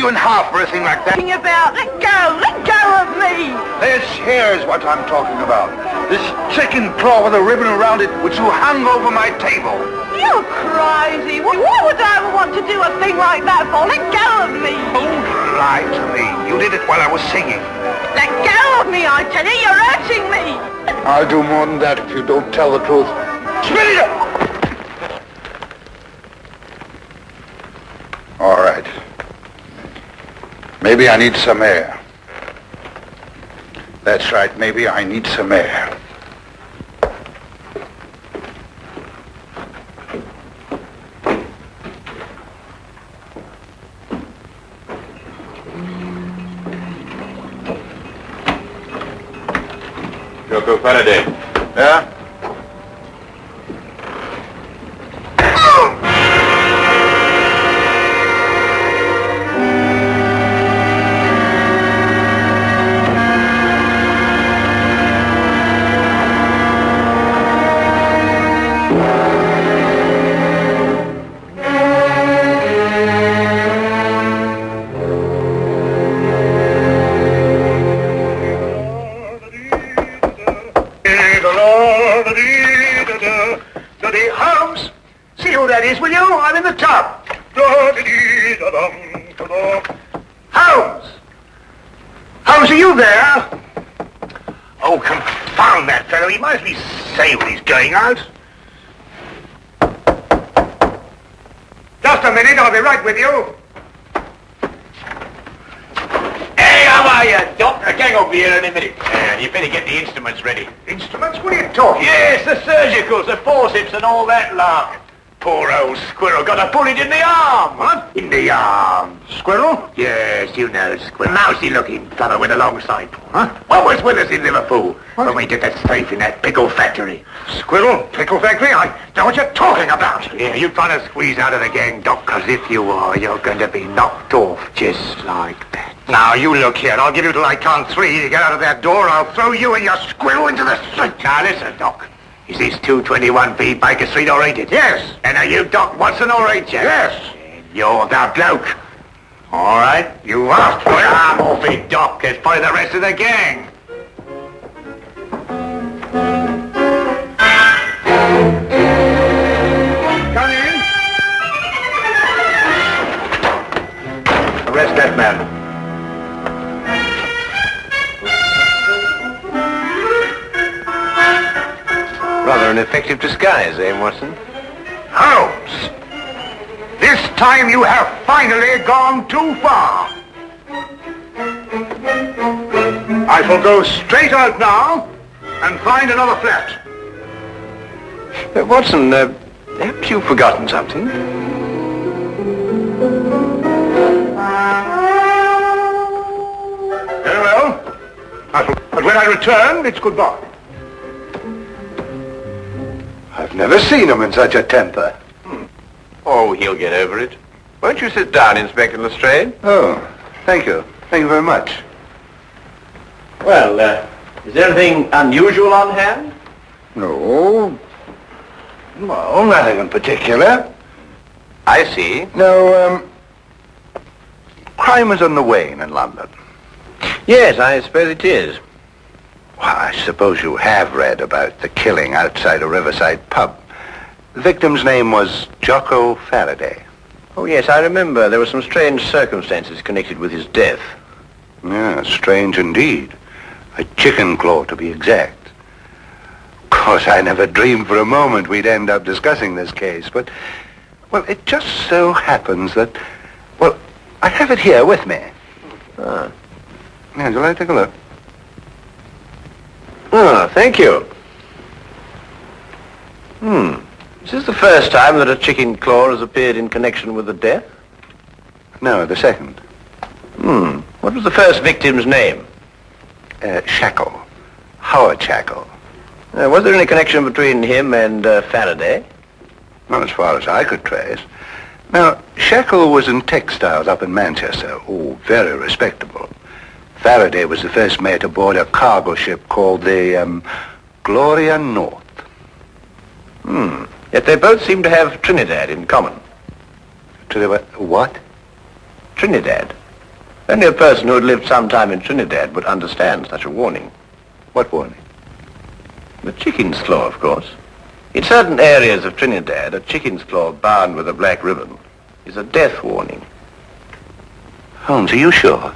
you in half for a thing like that. About, let go of me. This here's what I'm talking about. This chicken claw with a ribbon around it, which you hung over my table. You're crazy. Why would I ever want to do a thing like that for? Let go of me. Don't lie to me. You did it while I was singing. Let go of me, I tell you. You're hurting me. I'll do more than that if you don't tell the truth. Spit it up! All right. Maybe I need some air. That's right, maybe I need some air. Joko Faraday. Yeah? Holmes, see who that is, will you? I'm in the tub. Holmes! Holmes, are you there? Oh, confound that fellow. He might as well say when he's going out. Just a minute, I'll be right with you. Hey, how are you, Doc? I can't over here in a minute. You better get the instruments ready. Instruments? What are you talking? Yes, the surgicals, the forceps and all that lark. Poor old squirrel got a bullet in the arm. What? In the arm. Squirrel? Yes, you know, squirrel. Mousy-looking fellow went alongside. Huh? What was with us in Liverpool when we did that strafe in that pickle factory? Squirrel? Pickle factory? I know what you're talking about. Yeah, you trying to squeeze out of the gang, Doc, because if you are, you're going to be knocked off just like that. Now, you look here. I'll give you till I count 3 to get out of that door. I'll throw you and your squirrel into the street. Now, listen, Doc. Is this 221B Baker Street all right? Yes. And are you Doc Watson all right, Jack? Yes. You're the bloke. All right. You asked for it. I'm off it, Doc. As part of the rest of the gang. Come in. Arrest that man. Rather an effective disguise, eh, Watson? Holmes, this time you have finally gone too far. I shall go straight out now and find another flat. Watson, haven't you forgotten something? Very well. But when I return, it's goodbye. I've never seen him in such a temper. Oh, he'll get over it. Won't you sit down, Inspector Lestrade? Oh, thank you. Thank you very much. Well, is there anything unusual on hand? No. Well, nothing in particular. I see. No, crime is on the wane in London. Yes, I suppose it is. Well, I suppose you have read about the killing outside a riverside pub. The victim's name was Jocko Faraday. Oh, yes, I remember. There were some strange circumstances connected with his death. Yeah, strange indeed. A chicken claw, to be exact. Of course, I never dreamed for a moment we'd end up discussing this case, but, well, it just so happens that, well, I have it here with me. Ah. Yeah, would you like to take a look? Oh, thank you. Is this the first time that a chicken claw has appeared in connection with the death? No, the second. What was the first victim's name? Shackle. Howard Shackle. Was there any connection between him and Faraday? Not as far as I could trace. Now, Shackle was in textiles up in Manchester. Oh, very respectable. Faraday was the first mate aboard a cargo ship called the, Gloria North. Yet they both seem to have Trinidad in common. What? Trinidad. Only a person who had lived some time in Trinidad would understand such a warning. What warning? The chicken's claw, of course. In certain areas of Trinidad, a chicken's claw bound with a black ribbon is a death warning. Holmes, are you sure?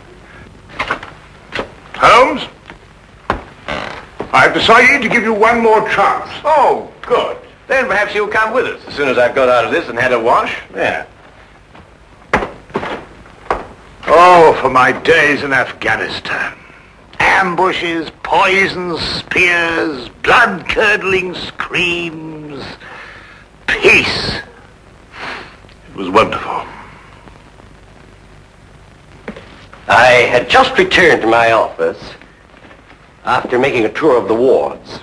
Holmes? I've decided to give you one more chance. Oh, good. Then perhaps you'll come with us as soon as I've got out of this and had a wash. Yeah. Oh, for my days in Afghanistan. Ambushes, poisons, spears, blood-curdling screams. Peace. It was wonderful. I had just returned to my office after making a tour of the wards.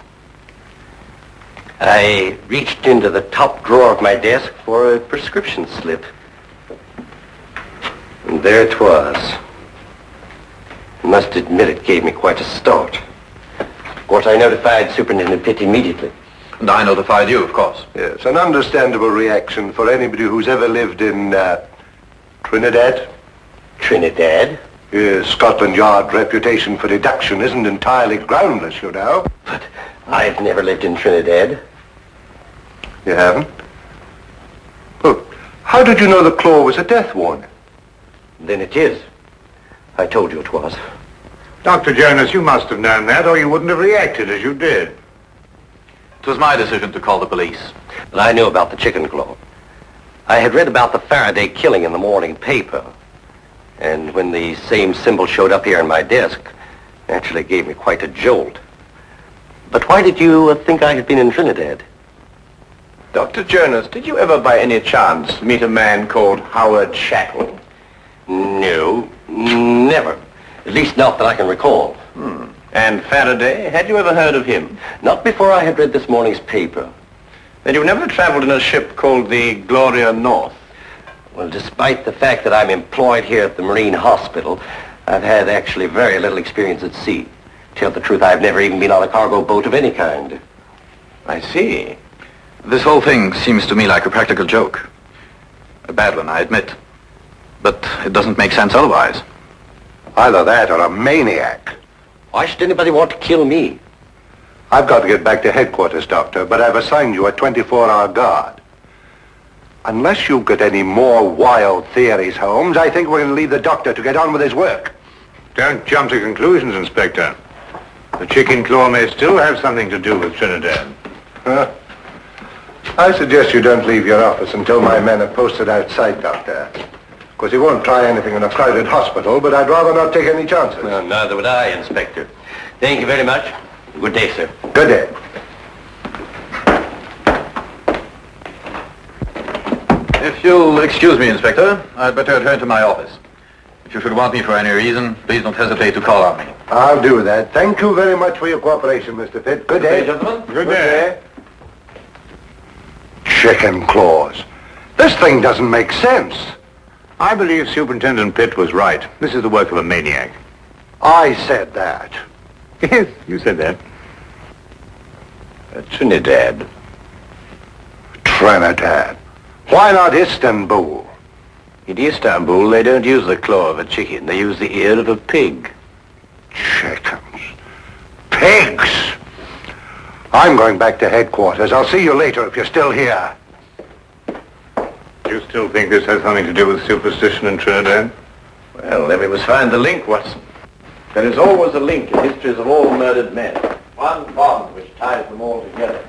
I reached into the top drawer of my desk for a prescription slip. And there it was. I must admit it gave me quite a start. Of course, I notified Superintendent Pitt immediately. And I notified you, of course. Yes, an understandable reaction for anybody who's ever lived in Trinidad. Trinidad? Yes, Scotland Yard's reputation for deduction isn't entirely groundless, you know. But I've never lived in Trinidad. You haven't? Well, how did you know the claw was a death warning? Then it is. I told you it was. Dr. Jonas, you must have known that, or you wouldn't have reacted as you did. It was my decision to call the police. But I knew about the chicken claw. I had read about the Faraday killing in the morning paper. And when the same symbol showed up here on my desk, it actually gave me quite a jolt. But why did you think I had been in Trinidad? Dr. Jonas, did you ever by any chance meet a man called Howard Shackle? No, never. At least not that I can recall. And Faraday, had you ever heard of him? Not before I had read this morning's paper. Then you've never traveled in a ship called the Gloria North? Well, despite the fact that I'm employed here at the Marine Hospital, I've had actually very little experience at sea. To tell the truth, I've never even been on a cargo boat of any kind. I see. This whole thing seems to me like a practical joke. A bad one, I admit. But it doesn't make sense otherwise. Either that or a maniac. Why should anybody want to kill me? I've got to get back to headquarters, Doctor, but I've assigned you a 24-hour guard. Unless you've got any more wild theories, Holmes, I think we're going to leave the doctor to get on with his work. Don't jump to conclusions, Inspector. The chicken claw may still have something to do with Trinidad. Huh? I suggest you don't leave your office until my men are posted outside, Doctor. Of course, he won't try anything in a crowded hospital, but I'd rather not take any chances. Well, neither would I, Inspector. Thank you very much. Good day, sir. Good day. If you'll excuse me, Inspector, I'd better return to my office. If you should want me for any reason, please don't hesitate to call on me. I'll do that. Thank you very much for your cooperation, Mr. Pitt. Good day. Gentlemen. Good day. Chicken claws. This thing doesn't make sense. I believe Superintendent Pitt was right. This is the work of a maniac. I said that. Yes, you said that. Trinidad. Trinidad. Why not Istanbul? In Istanbul, they don't use the claw of a chicken. They use the ear of a pig. Chickens. Pigs. I'm going back to headquarters. I'll see you later if you're still here. Do you still think this has something to do with superstition in Trinidad? Well, then we must find the link, Watson. There is always a link in histories of all murdered men. One bond which ties them all together.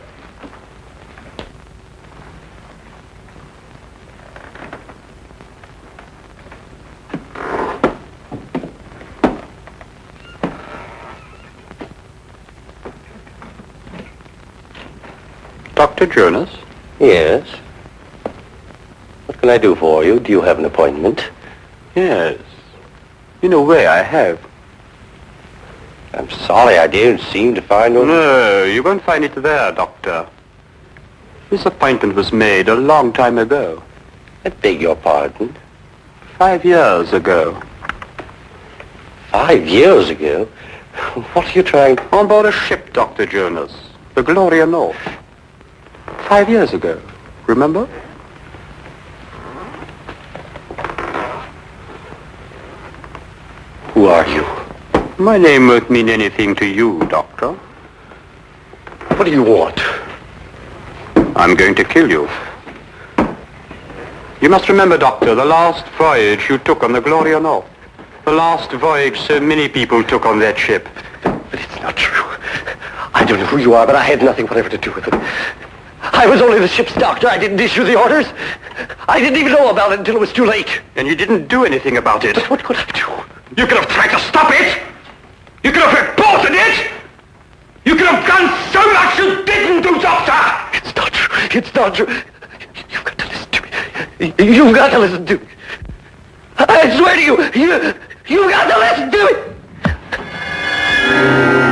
Dr. Jonas? Yes. What can I do for you? Do you have an appointment? Yes. In a way, I have. I'm sorry, I didn't seem to find one. No, you won't find it there, Doctor. This appointment was made a long time ago. I beg your pardon. 5 years ago. 5 years ago? What are you trying to... On board a ship, Dr. Jonas. The Gloria North. 5 years ago. Remember? Who are you? My name won't mean anything to you, Doctor. What do you want? I'm going to kill you. You must remember, Doctor, the last voyage you took on the Gloria North. The last voyage so many people took on that ship. But it's not true. I don't know who you are, but I had nothing whatever to do with it. I was only the ship's doctor. I didn't issue the orders. I didn't even know about it until it was too late. And you didn't do anything about it. But what could I do? You could have tried to stop it! You could have reported it! You could have done so much you didn't do, Doctor! It's not true. It's not true. You've got to listen to me. You've got to listen to me. I swear to you, you've got to listen to me!